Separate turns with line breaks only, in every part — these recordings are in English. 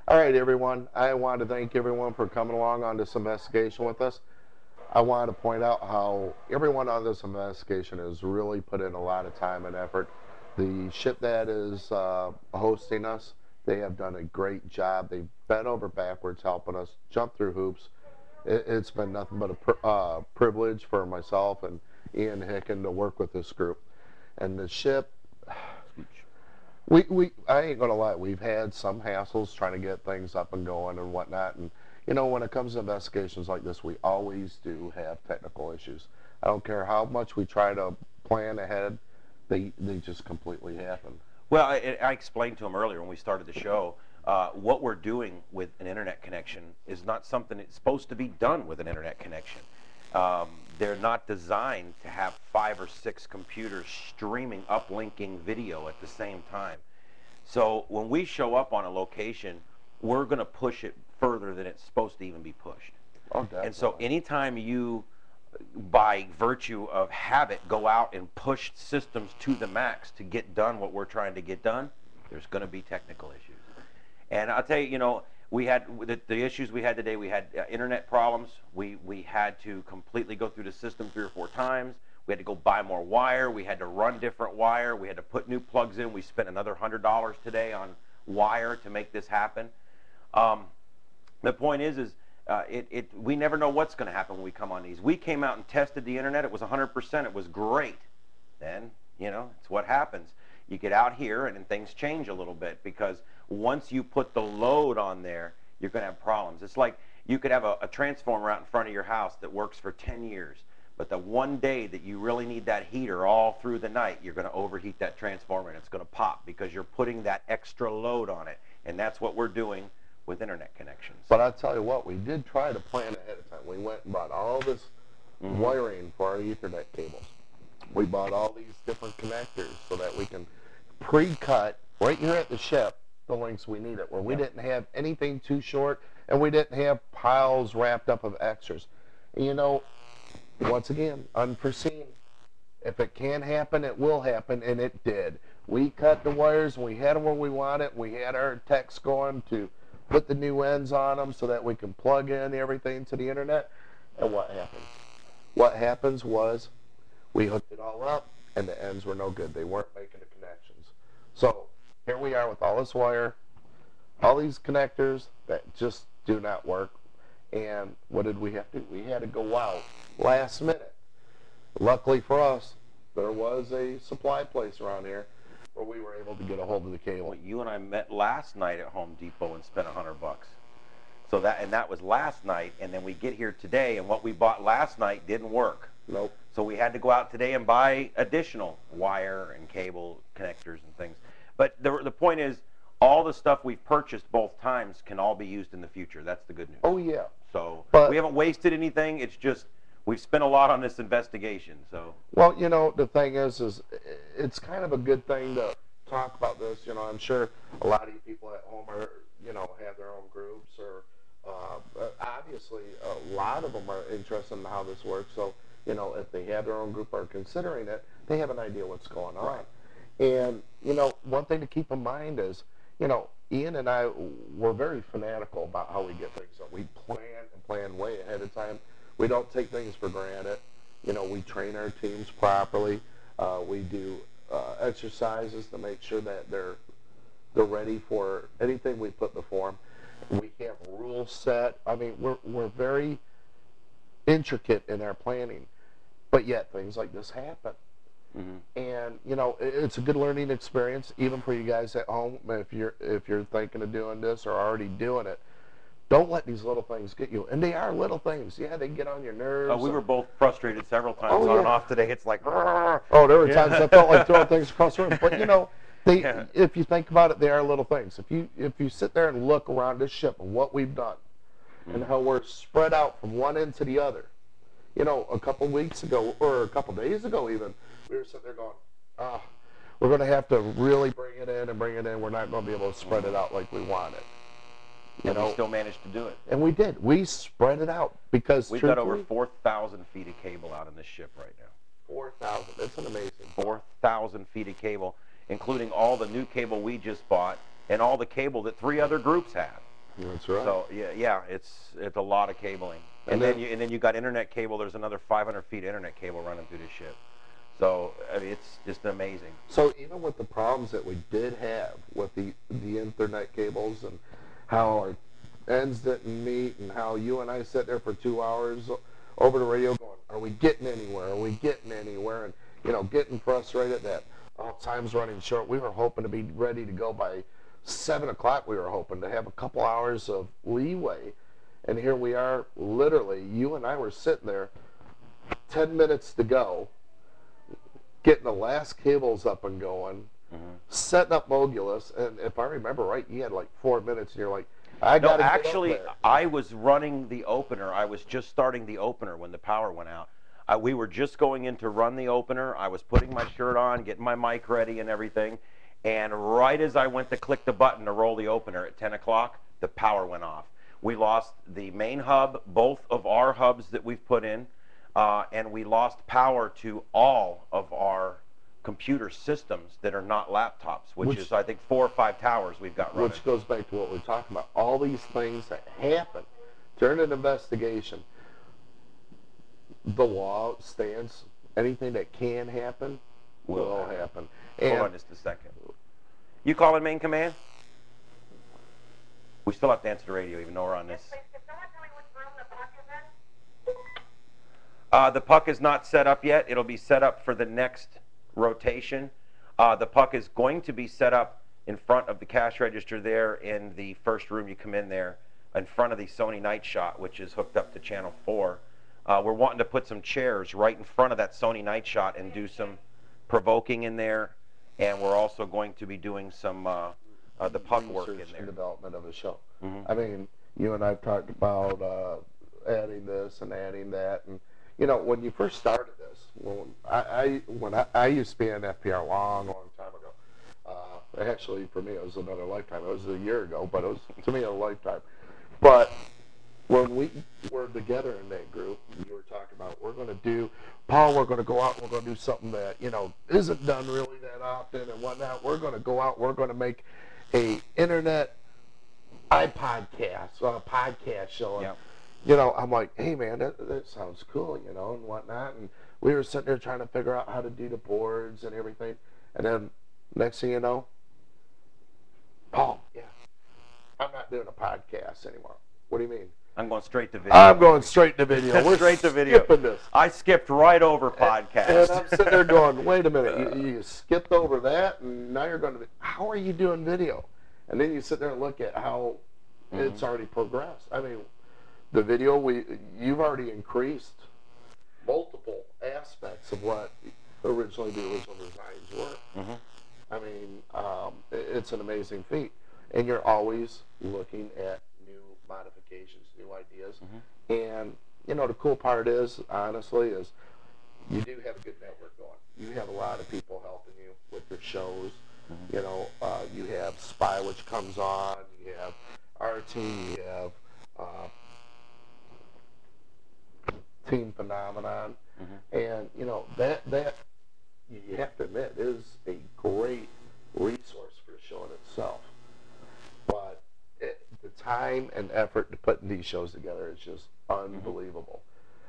All right, everyone. I want to thank everyone for coming along on this investigation with us. I want to point out how everyone on this investigation has really put in a lot of time and effort. The ship that is hosting us, they have done a great job. They've bent over backwards helping us jump through hoops. It's been nothing but a privilege for myself and Ian Hickin to work with this group. And the ship, I ain't gonna lie, we've had some hassles trying to get things up and going and whatnot. And you know, when it comes to investigations like this, we always do have technical issues. I don't care how much we try to plan ahead, they just completely happen.
Well, I explained to him earlier when we started the show, what we're doing with an internet connection is not something that's supposed to be done with an internet connection. They're not designed to have 5 or 6 computers streaming, uplinking video at the same time. So when we show up on a location, we're going to push it further than it's supposed to even be pushed.
Oh, definitely.
And so anytime you, by virtue of habit, go out and push systems to the max to get done what we're trying to get done, there's going to be technical issues. And I'll tell you, you know, we had the issues we had today. We had internet problems. We had to completely go through the system 3 or 4 times. We had to go buy more wire. We had to run different wire. We had to put new plugs in. We spent another $100 today on wire to make this happen. The point is we never know what's going to happen when we come on these. We came out and tested the internet. It was 100%. It was great. Then, you know, it's what happens. You get out here and then things change a little bit, because once you put the load on there, you're going to have problems. It's like you could have a transformer out in front of your house that works for 10 years, but the one day that you really need that heater all through the night, you're going to overheat that transformer and it's going to pop because you're putting that extra load on it. And that's what we're doing with internet connections.
But I'll tell you what, we did try to plan ahead of time. We went and bought all this wiring for our Ethernet cables. We bought all these different connectors so that we can pre-cut right here at the ship the lengths we needed, where we didn't have anything too short and we didn't have piles wrapped up of extras. And you know, once again, unforeseen. If it can happen, it will happen, and it did. We cut the wires, and we had them where we wanted. We had our techs going to put the new ends on them so that we can plug in everything to the internet. And what happens? What happens was we hooked it all up, and the ends were no good. They weren't making the connections. So here we are with all this wire, all these connectors that just do not work. And what did we have to do? We had to go out last minute. Luckily for us, there was a supply place around here where we were able to get a hold of the cable.
Well, you and I met last night at Home Depot and spent $100. So that was last night, and then we get here today, and what we bought last night didn't work.
Nope.
So we had to go out today and buy additional wire and cable connectors and things. But the point is, all the stuff we've purchased both times can all be used in the future. That's the good news.
Oh, yeah.
So
But
we haven't wasted anything. It's just we've spent a lot on this investigation. So.
Well, you know, the thing is it's kind of a good thing to talk about this. You know, I'm sure a lot of you people at home are, you know, have their own groups, or obviously a lot of them are interested in how this works. So, you know, if they have their own group or are considering it, they have an idea what's going on.
Right.
And, you know, one thing to keep in mind is, you know, Ian and I were very fanatical about how we get things done. We plan and plan way ahead of time. We don't take things for granted. You know, we train our teams properly. We do exercises to make sure that they're ready for anything we put before them. We have rules set. I mean, we're very intricate in our planning, but yet things like this happen. And you know, it's a good learning experience, even for you guys at home. If you're thinking of doing this or already doing it, don't let these little things get you. And they are little things. Yeah, they get on your nerves.
We were both frustrated several times on and off today. It's like,
oh, there were times I felt like throwing things across the room. But you know, if you think about it, they are little things. If you sit there and look around this ship and what we've done, and how we're spread out from one end to the other. You know, a couple weeks ago, or a couple days ago even, we were sitting there going, we're going to have to really bring it in and bring it in. We're not going to be able to spread it out like we want it.
And we still managed to do it.
And we did. We spread it out because
we've got over 4,000 feet of cable out in this ship right now.
4,000. That's an amazing.
4,000 feet of cable, including all the new cable we just bought and all the cable that 3 other groups have.
That's right.
So yeah, it's a lot of cabling. And then you got internet cable. There's another 500 feet internet cable running through this ship. So I mean, it's just amazing.
So even with the problems that we did have with the internet cables and how our ends didn't meet and how you and I sat there for 2 hours over the radio going, are we getting anywhere? Are we getting anywhere? And, you know, getting frustrated that time's running short. We were hoping to be ready to go by 7 o'clock. We were hoping to have a couple hours of leeway. And here we are, literally, you and I were sitting there, 10 minutes to go, getting the last cables up and going, setting up Mogulus, and if I remember right, you had like 4 minutes, and you're like, I got to
actually,
get up there.
I was running the opener. I was just starting the opener when the power went out. We were just going in to run the opener. I was putting my shirt on, getting my mic ready and everything, and right as I went to click the button to roll the opener at 10 o'clock, the power went off. We lost the main hub, both of our hubs that we've put in, and we lost power to all of our computer systems that are not laptops, which is, I think, 4 or 5 towers we've got running.
Which goes back to what we're talking about. All these things that happen during an investigation, the law stands. Anything that can happen will happen.
Hold on just a second. You calling main command? We still have to answer the radio, even though we're on this. The puck is not set up yet. It'll be set up for the next rotation. The puck is going to be set up in front of the cash register there in the first room. You come in there in front of the Sony Night Shot, which is hooked up to channel 4. We're wanting to put some chairs right in front of that Sony Night Shot and do some provoking in there. And we're also going to be doing some the puck work in there.
And development of a show. I mean, you and I've talked about adding this and adding that, and you know, when you first started this, when I used to be an FPR long time ago. Actually, for me, it was another lifetime. It was a year ago, but it was to me a lifetime. But when we were together in that group, you were talking about we're going to do, Paul, we're going to go out and we're going to do something that, you know, isn't done really that often and whatnot. We're going to go out, we're going to make a internet podcast, a podcast show.
Yep.
You know, I'm like, hey man, that sounds cool, you know, and whatnot. And we were sitting there trying to figure out how to do the boards and everything. And then next thing you know, Paul, yeah, I'm not doing a podcast anymore. What do you mean?
I'm going straight to video.
I'm going straight to video. We're
straight to video.
Skipping this.
I skipped right over podcast.
And I'm sitting there going, wait a minute, you skipped over that, and now you're going to, how are you doing video? And then you sit there and look at how it's already progressed. I mean, the video, you've already increased multiple aspects of what originally the original designs were. I mean, it's an amazing feat. And you're always looking at new modifications, new ideas. And, you know, the cool part is, honestly, is you do have a good network going. You have a lot of people helping you with your shows. You know, you have Spy, which comes on. You have our team. You have Team Phenominon. And, you know, that you have to admit is a great resource for the show in itself. But the time and effort to putting these shows together is just unbelievable.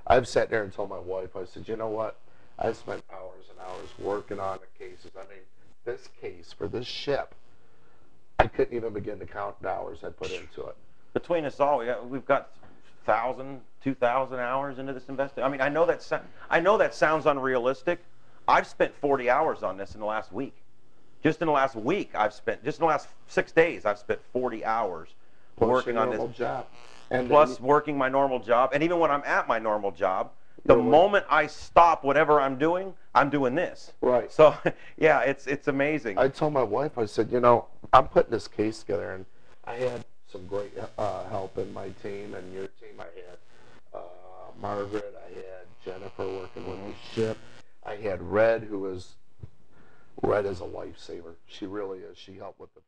I've sat there and told my wife, I said, you know what? I spent hours and hours working on the cases. I mean, this case for this ship, I couldn't even begin to count the hours I put into it.
Between us all, we've got 1,000, 2,000 hours into this investigation. I mean, I know that sounds unrealistic. I've spent 40 hours on this in the last week. Just in the last week, just in the last 6 days, I've spent 40 hours working on this.
Job. And
plus working my normal job. And even when I'm at my normal job, the moment I stop whatever I'm doing this.
Right.
So, yeah, it's amazing.
I told my wife, I said, you know, I'm putting this case together, and I had some great help in my team and your team. I had Margaret, I had Jennifer working with the ship. I had Red, Red is a lifesaver. She really is. She helped with the